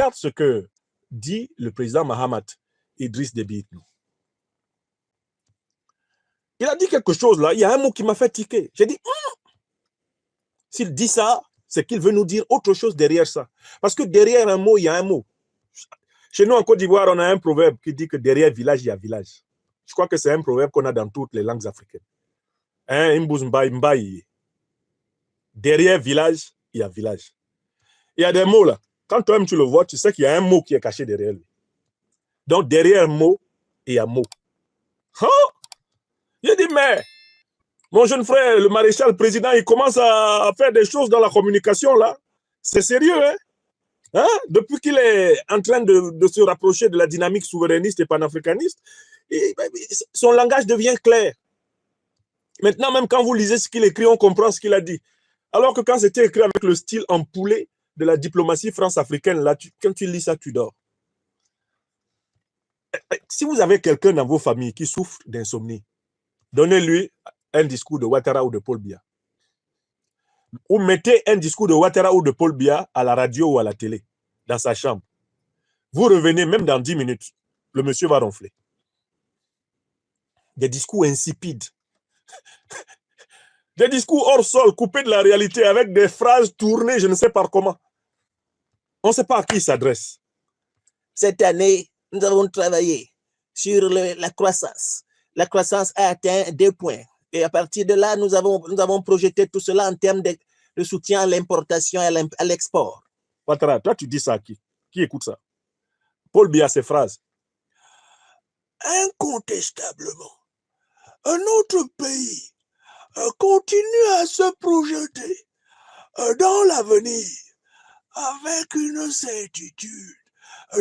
regarde ce que dit le président Mahamat Idriss Déby Itno. Il a dit quelque chose là, il y a un mot qui m'a fait tiquer. J'ai dit, s'il dit ça, c'est qu'il veut nous dire autre chose derrière ça. Parce que derrière un mot, il y a un mot. Chez nous, en Côte d'Ivoire, on a un proverbe qui dit que derrière village, il y a village. Je crois que c'est un proverbe qu'on a dans toutes les langues africaines. Derrière village, il y a village. Il y a des mots là. Quand toi-même tu le vois, tu sais qu'il y a un mot qui est caché derrière lui. Donc derrière un mot, il y a un mot. Oh! J'ai dit, mais mon jeune frère, le maréchal président, il commence à faire des choses dans la communication là. C'est sérieux, hein? Depuis qu'il est en train de se rapprocher de la dynamique souverainiste et panafricaniste, son langage devient clair. Maintenant, même quand vous lisez ce qu'il écrit, on comprend ce qu'il a dit. Alors que quand c'était écrit avec le style empoulé de la diplomatie france-africaine, là, quand tu lis ça, tu dors. Si vous avez quelqu'un dans vos familles qui souffre d'insomnie, donnez-lui un discours de Ouattara ou de Paul Biya. Ou mettez un discours de Ouattara ou de Paul Biya à la radio ou à la télé, dans sa chambre. Vous revenez, même dans 10 minutes, le monsieur va ronfler. Des discours insipides. Des discours hors sol, coupés de la réalité, avec des phrases tournées, je ne sais pas comment. On ne sait pas à qui il s'adresse. Cette année, nous avons travaillé sur la croissance. La croissance a atteint 2 points. Et à partir de là, nous avons projeté tout cela en termes de soutien à l'importation et à l'export. Ouattara, toi, tu dis ça à qui? Qui écoute ça? Paul Biya, ses phrases. Incontestablement, un autre pays continue à se projeter dans l'avenir avec une certitude,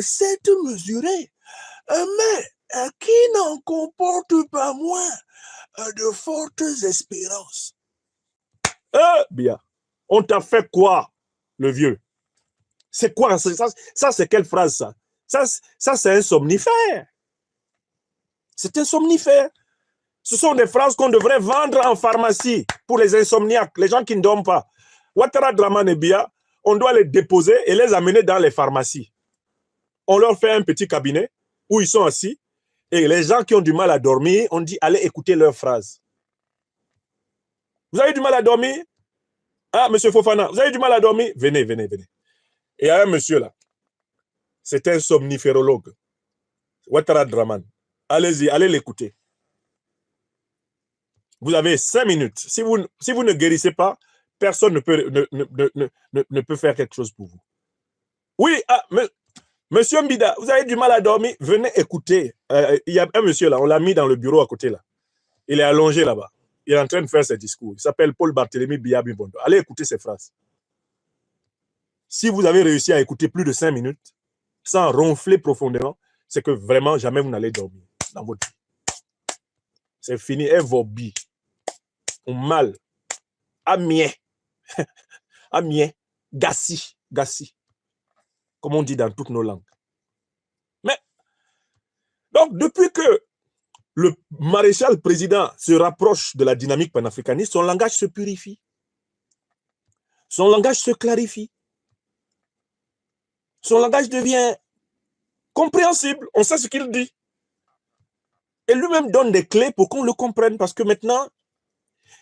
c'est mesuré, mais qui n'en comporte pas moins de fortes espérances. Bien, on t'a fait quoi, le vieux? C'est quoi ça, c'est quelle phrase, ça? Ça c'est un somnifère. C'est un somnifère. Ce sont des phrases qu'on devrait vendre en pharmacie pour les insomniaques, les gens qui ne dorment pas. Ouattara, Dramane et Biya, on doit les déposer et les amener dans les pharmacies. On leur fait un petit cabinet où ils sont assis et les gens qui ont du mal à dormir, on dit allez écouter leurs phrases. Vous avez du mal à dormir? Ah, monsieur Fofana, vous avez du mal à dormir? Venez, venez, venez. Et il y a un monsieur là, c'est un somniférologue. Ouattara Dramane. Allez-y, allez l'écouter. Vous avez 5 minutes. Si vous ne guérissez pas, personne ne peut faire quelque chose pour vous. Oui, monsieur Mbida, vous avez du mal à dormir, venez écouter. Il y a un monsieur là, on l'a mis dans le bureau à côté là. Il est allongé là-bas. Il est en train de faire ses discours. Il s'appelle Paul Barthélémy Biya Bibondo. Allez écouter ses phrases. Si vous avez réussi à écouter plus de 5 minutes, sans ronfler profondément, c'est que vraiment jamais vous n'allez dormir dans votre vie. C'est fini. Et vos billes. On mal. Amien. Amien. Gassi. Gassi. Comme on dit dans toutes nos langues. Mais, donc, depuis que le maréchal président se rapproche de la dynamique panafricaniste, son langage se purifie. Son langage se clarifie. Son langage devient compréhensible. On sait ce qu'il dit. Et lui-même donne des clés pour qu'on le comprenne. Parce que maintenant,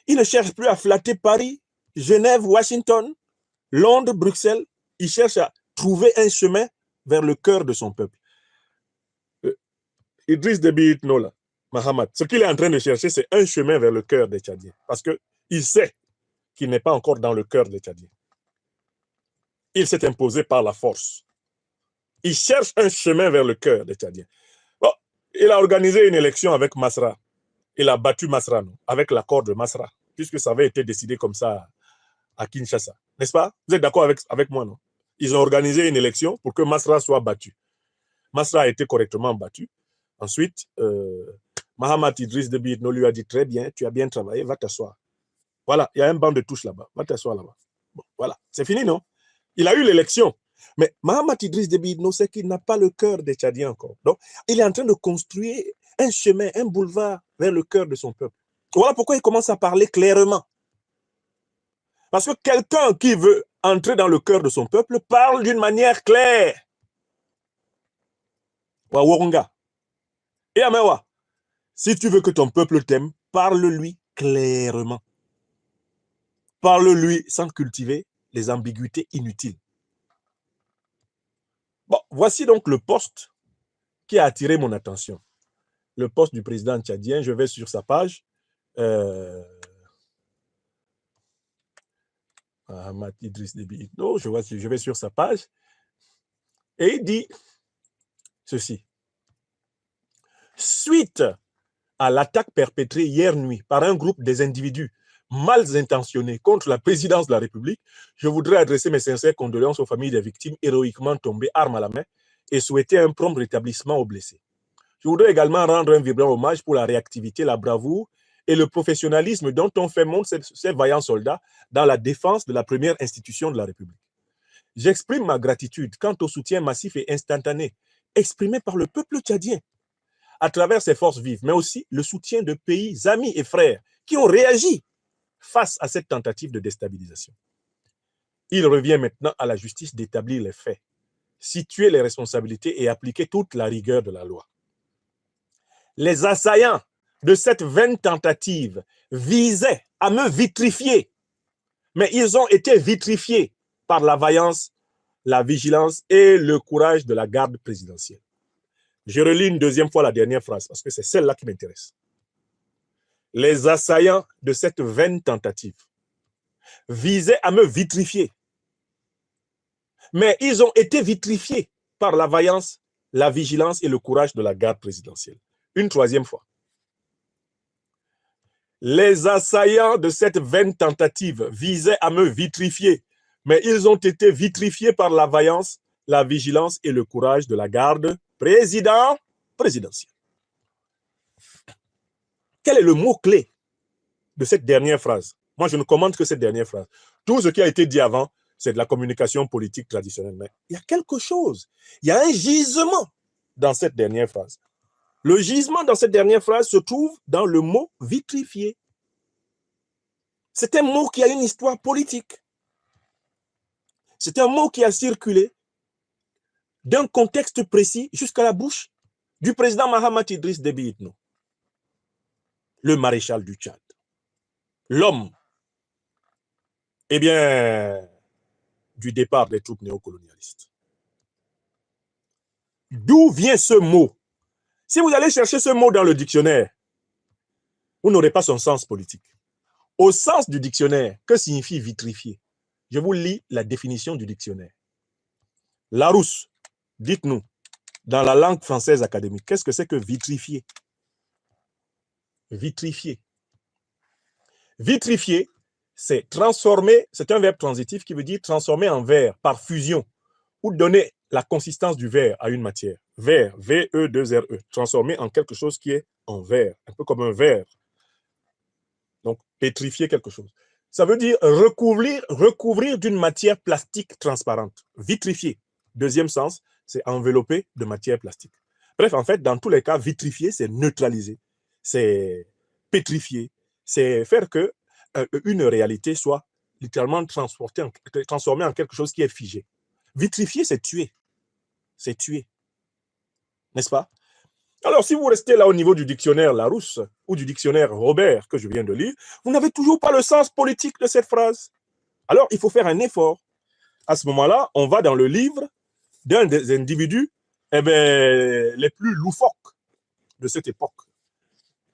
il ne cherche plus à flatter Paris, Genève, Washington, Londres, Bruxelles. Il cherche à trouver un chemin vers le cœur de son peuple. Idriss Déby Itno, là, Mahamat, ce qu'il est en train de chercher, c'est un chemin vers le cœur des Tchadiens. Parce qu'il sait qu'il n'est pas encore dans le cœur des Tchadiens. Il s'est imposé par la force. Il cherche un chemin vers le cœur des Tchadiens. Bon, il a organisé une élection avec Masra. Il a battu Masra, non, avec l'accord de Masra, puisque ça avait été décidé comme ça à Kinshasa. N'est-ce pas? Vous êtes d'accord avec moi, non? Ils ont organisé une élection pour que Masra soit battu. Masra a été correctement battu. Ensuite, Mahamat Idriss Déby Itno lui a dit très bien, tu as bien travaillé, va t'asseoir. Voilà, il y a un banc de touche là-bas, va t'asseoir là-bas. Bon, voilà, c'est fini, non? Il a eu l'élection. Mais Mahamat Idriss Déby Itno sait qu'il n'a pas le cœur des Tchadiens encore. Donc, il est en train de construire un chemin, un boulevard vers le cœur de son peuple. Voilà pourquoi il commence à parler clairement. Parce que quelqu'un qui veut entrer dans le cœur de son peuple parle d'une manière claire. Wa Woronga. Et Amewa, si tu veux que ton peuple t'aime, parle-lui clairement. Parle-lui sans cultiver les ambiguïtés inutiles. Bon, voici donc le poste qui a attiré mon attention. Le poste du président tchadien, je vais sur sa page. Ahmad Idriss Déby Itno, je vais sur sa page. Et il dit ceci. Suite à l'attaque perpétrée hier nuit par un groupe des individus mal intentionnés contre la présidence de la République, je voudrais adresser mes sincères condoléances aux familles des victimes héroïquement tombées, armes à la main, et souhaiter un prompt rétablissement aux blessés. Je voudrais également rendre un vibrant hommage pour la réactivité, la bravoure et le professionnalisme dont ont fait montre ces vaillants soldats dans la défense de la première institution de la République. J'exprime ma gratitude quant au soutien massif et instantané exprimé par le peuple tchadien à travers ses forces vives, mais aussi le soutien de pays amis et frères qui ont réagi face à cette tentative de déstabilisation. Il revient maintenant à la justice d'établir les faits, situer les responsabilités et appliquer toute la rigueur de la loi. Les assaillants de cette vaine tentative visaient à me vitrifier, mais ils ont été vitrifiés par la vaillance, la vigilance et le courage de la garde présidentielle. Je relis une deuxième fois la dernière phrase, parce que c'est celle-là qui m'intéresse. Les assaillants de cette vaine tentative visaient à me vitrifier, mais ils ont été vitrifiés par la vaillance, la vigilance et le courage de la garde présidentielle. Une troisième fois. Les assaillants de cette vaine tentative visaient à me vitrifier, mais ils ont été vitrifiés par la vaillance, la vigilance et le courage de la garde présidentielle. Quel est le mot-clé de cette dernière phrase? Moi, je ne commente que cette dernière phrase. Tout ce qui a été dit avant, c'est de la communication politique traditionnelle. Mais il y a quelque chose, il y a un gisement dans cette dernière phrase. Le gisement dans cette dernière phrase se trouve dans le mot vitrifié. C'est un mot qui a une histoire politique. C'est un mot qui a circulé d'un contexte précis jusqu'à la bouche du président Mahamat Idriss Déby Itno, le maréchal du Tchad, l'homme, eh bien, du départ des troupes néocolonialistes. D'où vient ce mot? Si vous allez chercher ce mot dans le dictionnaire, vous n'aurez pas son sens politique. Au sens du dictionnaire, que signifie vitrifier? Je vous lis la définition du dictionnaire. Larousse, dites-nous, dans la langue française académique, qu'est-ce que c'est que vitrifier? Vitrifier. Vitrifier, c'est transformer, c'est un verbe transitif qui veut dire transformer en verre par fusion ou donner la consistance du verre à une matière. Verre, V-E-2-R-E, transformer en quelque chose qui est en verre, un peu comme un verre. Donc, pétrifier quelque chose. Ça veut dire recouvrir d'une matière plastique transparente. Vitrifier. Deuxième sens, c'est envelopper de matière plastique. Bref, en fait, dans tous les cas, vitrifier, c'est neutraliser, c'est pétrifier, c'est faire que une réalité soit littéralement transformée en quelque chose qui est figé. Vitrifier, c'est tuer. C'est tuer. N'est-ce pas? Alors, si vous restez là au niveau du dictionnaire Larousse ou du dictionnaire Robert que je viens de lire, vous n'avez toujours pas le sens politique de cette phrase. Alors, il faut faire un effort. À ce moment-là, on va dans le livre d'un des individus les plus loufoques de cette époque,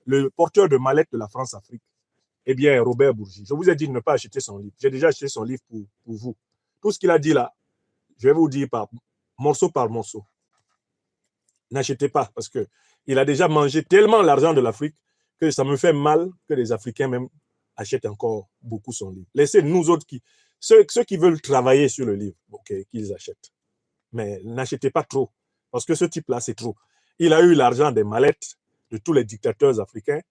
le porteur de mallette de la France-Afrique, Robert Bourgi. Je vous ai dit de ne pas acheter son livre. J'ai déjà acheté son livre pour vous. Tout ce qu'il a dit là, je vais vous dire par morceau. N'achetez pas, parce qu'il a déjà mangé tellement l'argent de l'Afrique que ça me fait mal que les Africains même achètent encore beaucoup son livre. Laissez nous autres, ceux qui veulent travailler sur le livre, qu'ils achètent. Mais n'achetez pas trop, parce que ce type-là, c'est trop. Il a eu l'argent des mallettes de tous les dictateurs africains.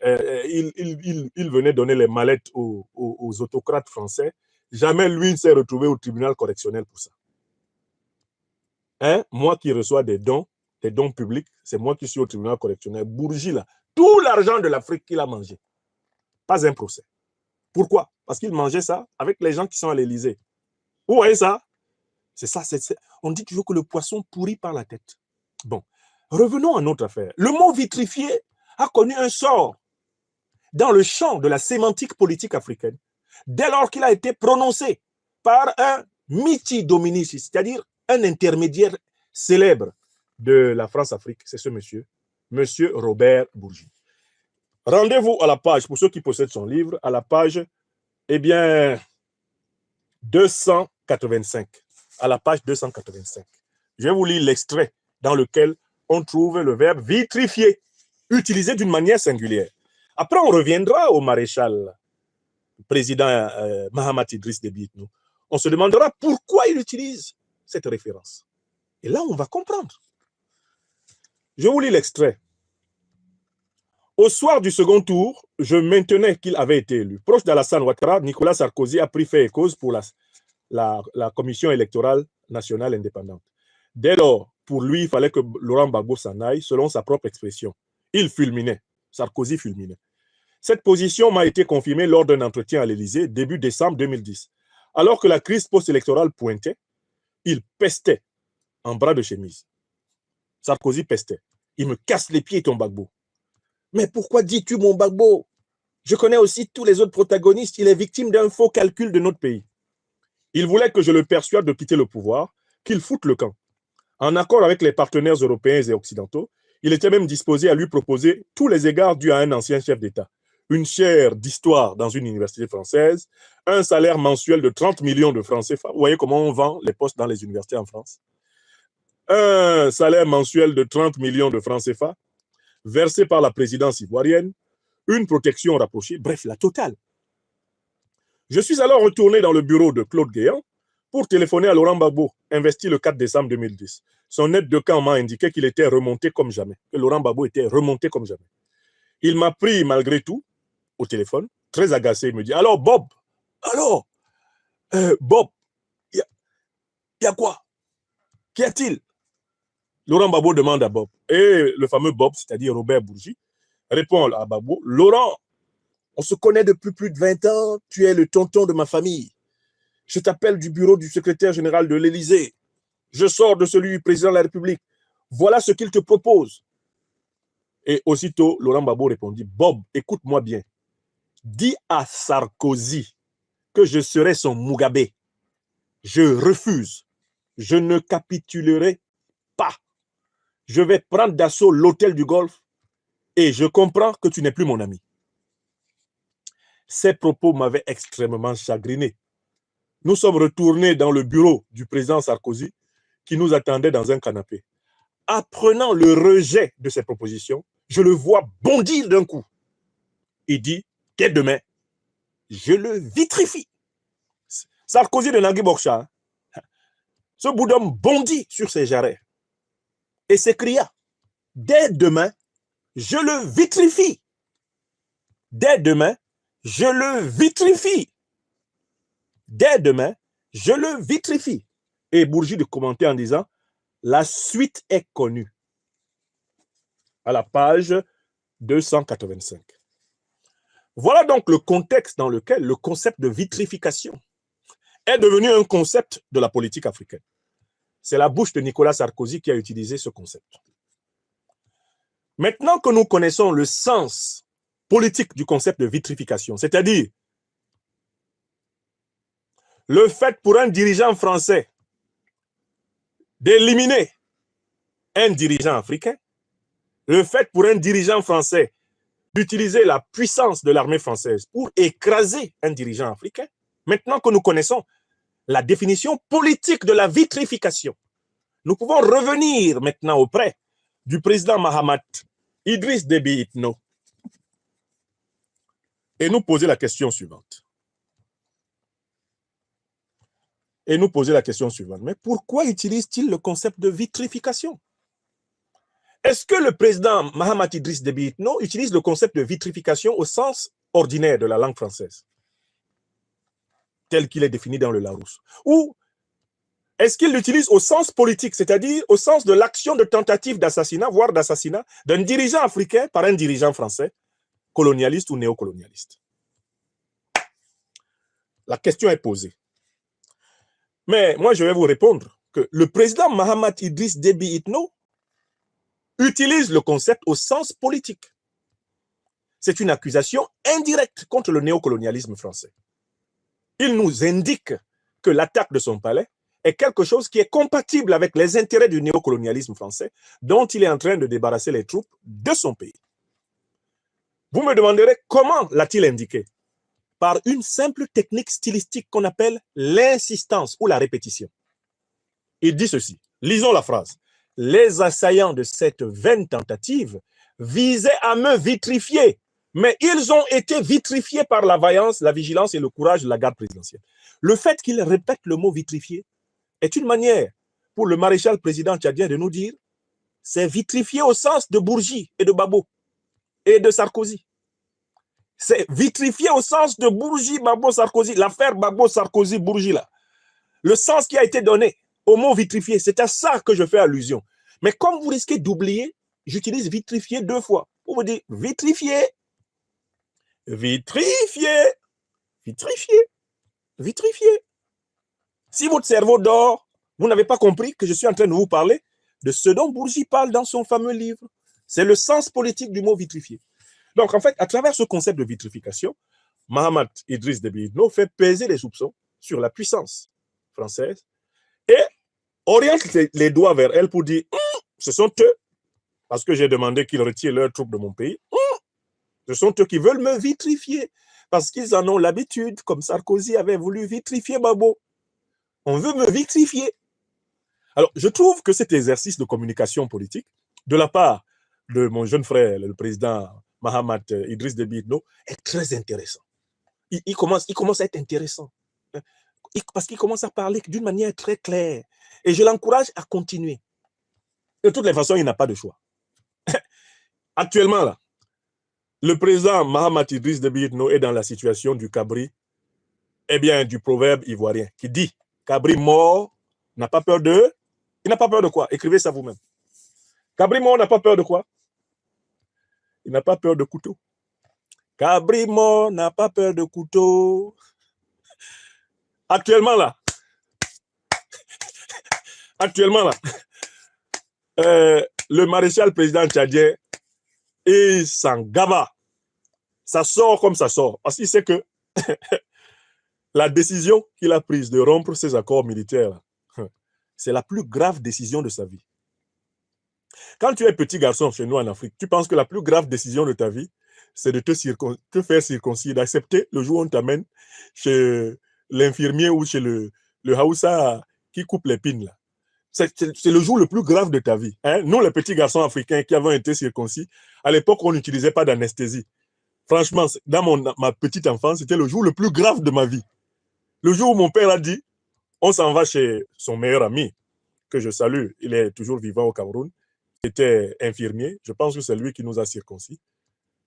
Il venait donner les mallettes aux autocrates français. Jamais lui ne s'est retrouvé au tribunal correctionnel pour ça. Moi qui reçois des dons publics, c'est moi qui suis au tribunal correctionnel. Bourgi, là, tout l'argent de l'Afrique qu'il a mangé. Pas un procès. Pourquoi? Parce qu'il mangeait ça avec les gens qui sont à l'Élysée. Vous voyez ça? C'est ça. On dit toujours que le poisson pourrit par la tête. Bon. Revenons à notre affaire. Le mot vitrifié a connu un sort dans le champ de la sémantique politique africaine dès lors qu'il a été prononcé par un miti dominici, c'est-à-dire un intermédiaire célèbre de la France-Afrique, c'est ce monsieur, monsieur Robert Bourgi. Rendez-vous à la page, pour ceux qui possèdent son livre, à la page, eh bien, 285. À la page 285. Je vais vous lire l'extrait dans lequel on trouve le verbe vitrifier, utilisé d'une manière singulière. Après, on reviendra au maréchal président Mahamat Idriss Déby Itno. On se demandera pourquoi il utilise cette référence. Et là, on va comprendre. Je vous lis l'extrait. Au soir du second tour, je maintenais qu'il avait été élu. Proche d'Alassane Ouattara, Nicolas Sarkozy a pris fait et cause pour la Commission électorale nationale indépendante. Dès lors, pour lui, il fallait que Laurent Gbagbo s'en aille, selon sa propre expression. Il fulminait. Sarkozy fulminait. Cette position m'a été confirmée lors d'un entretien à l'Élysée, début décembre 2010. Alors que la crise post-électorale pointait, il pestait en bras de chemise. Sarkozy pestait. Il me casse les pieds, ton Gbagbo. Mais pourquoi dis-tu mon Gbagbo? Je connais aussi tous les autres protagonistes. Il est victime d'un faux calcul de notre pays. Il voulait que je le persuade de quitter le pouvoir, qu'il foute le camp. En accord avec les partenaires européens et occidentaux, il était même disposé à lui proposer tous les égards dus à un ancien chef d'État. Une chaire d'histoire dans une université française, un salaire mensuel de 30 millions de francs CFA. Vous voyez comment on vend les postes dans les universités en France. Un salaire mensuel de 30 millions de francs CFA, versé par la présidence ivoirienne, une protection rapprochée, bref, la totale. Je suis alors retourné dans le bureau de Claude Guéant pour téléphoner à Laurent Gbagbo, investi le 4 décembre 2010. Son aide de camp m'a indiqué qu'il était remonté comme jamais, que Laurent Gbagbo était remonté comme jamais. Il m'a pris malgré tout au téléphone, très agacé, il me dit « Alors Bob, Bob, il y a quoi? Qu'y a-t-il » Laurent Gbagbo demande à Bob. Et le fameux Bob, c'est-à-dire Robert Bourgi, répond à Gbagbo, « Laurent, on se connaît depuis plus de 20 ans, tu es le tonton de ma famille. Je t'appelle du bureau du secrétaire général de l'Élysée. Je sors de celui du président de la République. Voilà ce qu'il te propose. » Et aussitôt, Laurent Gbagbo répondit, « Bob, écoute-moi bien. Dis à Sarkozy que je serai son Mugabe. Je refuse. Je ne capitulerai pas. Je vais prendre d'assaut l'hôtel du Golfe et je comprends que tu n'es plus mon ami. » Ces propos m'avaient extrêmement chagriné. Nous sommes retournés dans le bureau du président Sarkozy qui nous attendait dans un canapé. Apprenant le rejet de ces propositions, je le vois bondir d'un coup. Il dit, dès demain, je le vitrifie. Sarkozy de Nagui Borcha, ce bout d'homme bondit sur ses jarrets et s'écria, dès demain, je le vitrifie. Dès demain, je le vitrifie. Dès demain, je le vitrifie. Et Bourgi de commenter en disant, la suite est connue. À la page 285. Voilà donc le contexte dans lequel le concept de vitrification est devenu un concept de la politique africaine. C'est la bouche de Nicolas Sarkozy qui a utilisé ce concept. Maintenant que nous connaissons le sens politique du concept de vitrification, c'est-à-dire le fait pour un dirigeant français d'éliminer un dirigeant africain, le fait pour un dirigeant français d'utiliser la puissance de l'armée française pour écraser un dirigeant africain, maintenant que nous connaissons la définition politique de la vitrification, nous pouvons revenir maintenant auprès du président Mahamat Idriss Déby Itno et nous poser la question suivante. Mais pourquoi utilise-t-il le concept de vitrification? Est-ce que le président Mahamat Idriss Déby Itno utilise le concept de vitrification au sens ordinaire de la langue française, tel qu'il est défini dans le Larousse? Ou est-ce qu'il l'utilise au sens politique, c'est-à-dire au sens de l'action de tentative d'assassinat, voire d'assassinat, d'un dirigeant africain par un dirigeant français, colonialiste ou néocolonialiste? La question est posée. Mais moi, je vais vous répondre que le président Mahamat Idriss Déby Itno utilise le concept au sens politique. C'est une accusation indirecte contre le néocolonialisme français. Il nous indique que l'attaque de son palais est quelque chose qui est compatible avec les intérêts du néocolonialisme français, dont il est en train de débarrasser les troupes de son pays. Vous me demanderez comment l'a-t-il indiqué? Par une simple technique stylistique qu'on appelle l'insistance ou la répétition. Il dit ceci, lisons la phrase. Les assaillants de cette vaine tentative visaient à me vitrifier, mais ils ont été vitrifiés par la vaillance, la vigilance et le courage de la garde présidentielle. Le fait qu'il répète le mot vitrifier est une manière pour le maréchal président tchadien de nous dire c'est vitrifié au sens de Bourgi et de Babo et de Sarkozy. C'est vitrifié au sens de Bourgi, Babo, Sarkozy, l'affaire Babo, Sarkozy, Bourgi là. Le sens qui a été donné au mot vitrifié, c'est à ça que je fais allusion. Mais comme vous risquez d'oublier, j'utilise vitrifié 2 fois. Pour vous dire vitrifié, vitrifié, vitrifié, vitrifié. Si votre cerveau dort, vous n'avez pas compris que je suis en train de vous parler de ce dont Bourgi parle dans son fameux livre. C'est le sens politique du mot vitrifié. Donc, en fait, à travers ce concept de vitrification, Mahamat Idriss Déby Itno fait peser les soupçons sur la puissance française et oriente les doigts vers elle pour dire ce sont eux, parce que j'ai demandé qu'ils retirent leurs troupes de mon pays, ce sont eux qui veulent me vitrifier, parce qu'ils en ont l'habitude, comme Sarkozy avait voulu vitrifier Babo. On veut me vitrifier. Alors, je trouve que cet exercice de communication politique, de la part de mon jeune frère, le président Mahamat Idriss Déby Itno, est très intéressant. Il commence à être intéressant. Parce qu'il commence à parler d'une manière très claire. Et je l'encourage à continuer. De toutes les façons, il n'a pas de choix. Actuellement, là, le président Mahamat Idriss Déby Itno est dans la situation du cabri, eh bien, du proverbe ivoirien, qui dit cabri mort n'a pas peur de... Il n'a pas peur de quoi? Écrivez ça vous-même. Cabri mort n'a pas peur de quoi? Il n'a pas peur de couteau. Cabri mort n'a pas peur de couteau. Actuellement, là, le maréchal président tchadien, il s'en gaba. Ça sort comme ça sort. Parce qu'il sait que la décision qu'il a prise de rompre ses accords militaires, c'est la plus grave décision de sa vie. Quand tu es petit garçon chez nous en Afrique, tu penses que la plus grave décision de ta vie, c'est de te faire circoncire, d'accepter le jour où on t'amène chez l'infirmier ou chez le Haoussa qui coupe les pines là. C'est le jour le plus grave de ta vie. Hein? Nous, les petits garçons africains qui avons été circoncis, à l'époque, on n'utilisait pas d'anesthésie. Franchement, dans ma petite enfance, c'était le jour le plus grave de ma vie. Le jour où mon père a dit, on s'en va chez son meilleur ami, que je salue, il est toujours vivant au Cameroun, il était infirmier, je pense que c'est lui qui nous a circoncis.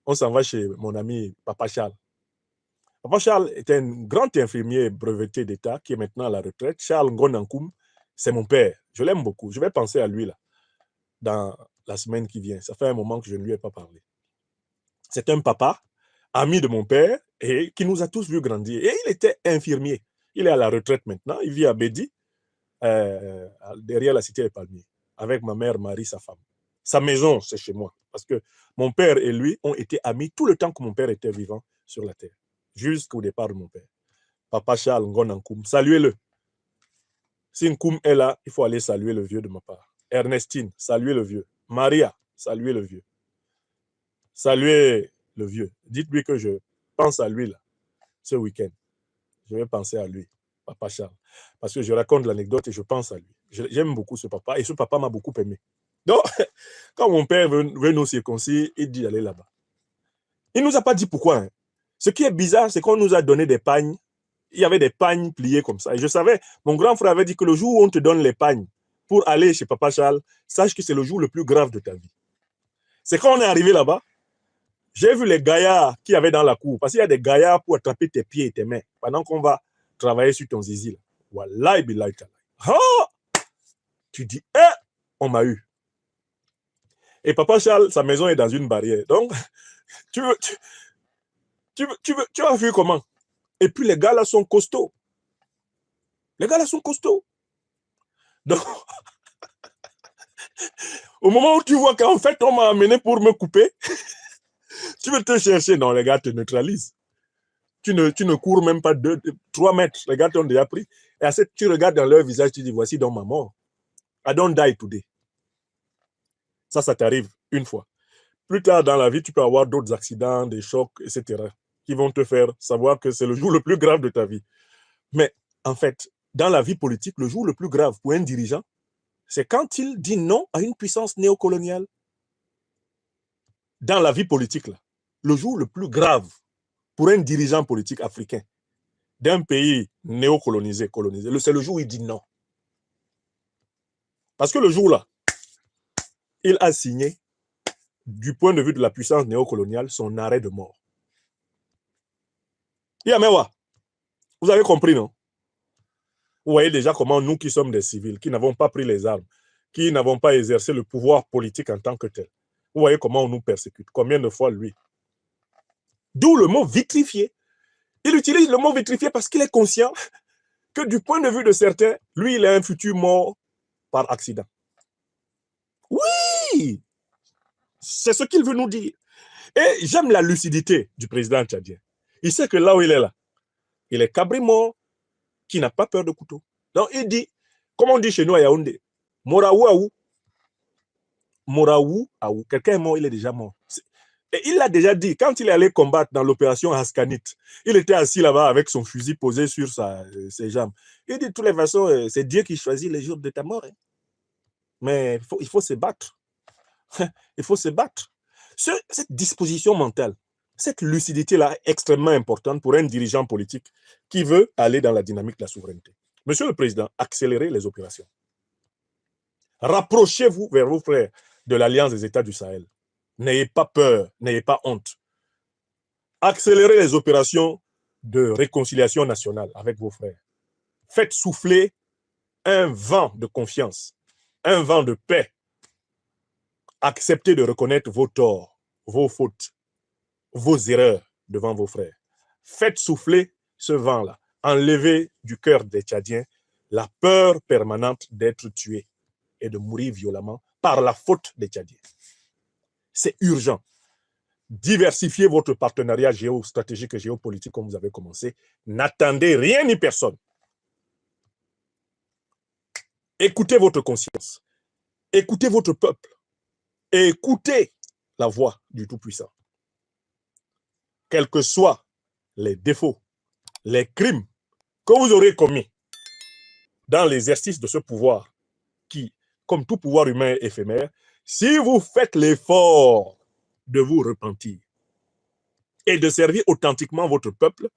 On s'en va chez mon ami Papa Charles. Papa Charles était un grand infirmier breveté d'État qui est maintenant à la retraite. Charles Ngonankoum, c'est mon père. Je l'aime beaucoup. Je vais penser à lui là, dans la semaine qui vient. Ça fait un moment que je ne lui ai pas parlé. C'est un papa, ami de mon père, et qui nous a tous vus grandir. Et il était infirmier. Il est à la retraite maintenant. Il vit à Bédi, derrière la cité des Palmiers, avec ma mère Marie, sa femme. Sa maison, c'est chez moi. Parce que mon père et lui ont été amis tout le temps que mon père était vivant sur la terre. Jusqu'au départ de mon père. Papa Charles Ngonankoum, saluez-le. Si Nkoum est là, il faut aller saluer le vieux de ma part. Ernestine, saluez le vieux. Maria, saluez le vieux. Saluez le vieux. Dites-lui que je pense à lui là, ce week-end. Je vais penser à lui, Papa Charles. Parce que je raconte l'anecdote et je pense à lui. J'aime beaucoup ce papa et ce papa m'a beaucoup aimé. Donc, quand mon père veut nous circoncire, il dit d'aller là-bas. Il ne nous a pas dit pourquoi. Hein. Ce qui est bizarre, c'est qu'on nous a donné des pagnes. Il y avait des pagnes pliées comme ça. Et je savais, mon grand frère avait dit que le jour où on te donne les pagnes pour aller chez Papa Charles, sache que c'est le jour le plus grave de ta vie. C'est quand on est arrivé là-bas, j'ai vu les gaillards qui avaient dans la cour. Parce qu'il y a des gaillards pour attraper tes pieds et tes mains pendant qu'on va travailler sur ton zizi. Wallahi billahi ta'ala. Ah! Tu dis, on m'a eu. Et Papa Charles, sa maison est dans une barrière. Donc, tu as vu comment? Et puis les gars là sont costauds. Les gars là sont costauds. Donc, Au moment où tu vois qu'en fait, on m'a amené pour me couper, tu veux te chercher. Non, les gars te neutralisent. Tu ne cours même pas 3 mètres. Les gars t'ont déjà pris. Et à tu regardes dans leur visage, tu dis, voici donc ma mort. I don't die today. Ça t'arrive une fois. Plus tard dans la vie, tu peux avoir d'autres accidents, des chocs, etc., qui vont te faire savoir que c'est le jour le plus grave de ta vie. Mais en fait, dans la vie politique, le jour le plus grave pour un dirigeant, c'est quand il dit non à une puissance néocoloniale. Dans la vie politique, là, le jour le plus grave pour un dirigeant politique africain d'un pays néocolonisé, colonisé, c'est le jour où il dit non. Parce que le jour-là, il a signé, du point de vue de la puissance néocoloniale, son arrêt de mort. Yamewa, vous avez compris, non? Vous voyez déjà comment nous qui sommes des civils, qui n'avons pas pris les armes, qui n'avons pas exercé le pouvoir politique en tant que tel, vous voyez comment on nous persécute. Combien de fois, lui? D'où le mot vitrifié. Il utilise le mot vitrifié parce qu'il est conscient que du point de vue de certains, lui, il est un futur mort par accident. Oui! C'est ce qu'il veut nous dire. Et j'aime la lucidité du président tchadien. Il sait que là où il est là, il est cabri mort qui n'a pas peur de couteau. Donc il dit, comme on dit chez nous à Yaoundé, Moraou aou. Moraou aou. Quelqu'un est mort, il est déjà mort. Et il l'a déjà dit, quand il est allé combattre dans l'opération Haskanit, il était assis là-bas avec son fusil posé sur ses jambes. Il dit de toutes les façons, c'est Dieu qui choisit les jours de ta mort. Hein. Mais il faut se battre. Il faut se battre. Cette disposition mentale, cette lucidité-là est extrêmement importante pour un dirigeant politique qui veut aller dans la dynamique de la souveraineté. Monsieur le Président, accélérez les opérations. Rapprochez-vous vers vos frères de l'Alliance des États du Sahel. N'ayez pas peur, n'ayez pas honte. Accélérez les opérations de réconciliation nationale avec vos frères. Faites souffler un vent de confiance, un vent de paix. Acceptez de reconnaître vos torts, vos fautes, vos erreurs devant vos frères. Faites souffler ce vent-là. Enlevez du cœur des Tchadiens la peur permanente d'être tués et de mourir violemment par la faute des Tchadiens. C'est urgent. Diversifiez votre partenariat géostratégique et géopolitique comme vous avez commencé. N'attendez rien ni personne. Écoutez votre conscience. Écoutez votre peuple. Et écoutez la voix du Tout-Puissant. Quels que soient les défauts, les crimes que vous aurez commis dans l'exercice de ce pouvoir qui, comme tout pouvoir humain est éphémère, si vous faites l'effort de vous repentir et de servir authentiquement votre peuple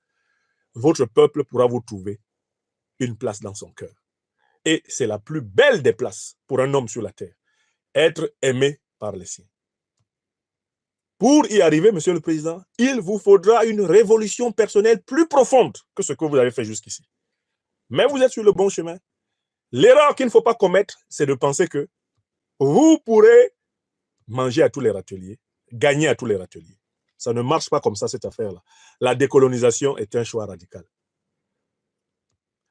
pourra vous trouver une place dans son cœur. Et c'est la plus belle des places pour un homme sur la terre, être aimé par les siens. Pour y arriver, Monsieur le Président, il vous faudra une révolution personnelle plus profonde que ce que vous avez fait jusqu'ici. Mais vous êtes sur le bon chemin. L'erreur qu'il ne faut pas commettre, c'est de penser que vous pourrez manger à tous les râteliers, gagner à tous les râteliers. Ça ne marche pas comme ça, cette affaire-là. La décolonisation est un choix radical.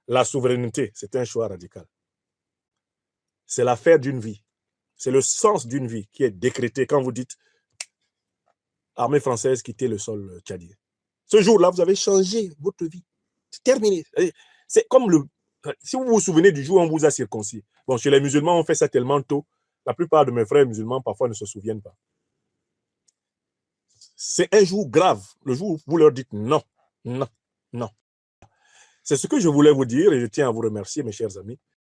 La souveraineté, c'est un choix radical. C'est l'affaire d'une vie. C'est le sens d'une vie qui est décrété quand vous dites armée française quitter le sol tchadien. Ce jour-là, vous avez changé votre vie. C'est terminé. C'est comme le... Si vous vous souvenez du jour où on vous a circoncis. Bon, chez les musulmans, on fait ça tellement tôt. La plupart de mes frères musulmans, parfois, ne se souviennent pas. C'est un jour grave. Le jour où vous leur dites non, non, non. C'est ce que je voulais vous dire et je tiens à vous remercier, mes chers amis.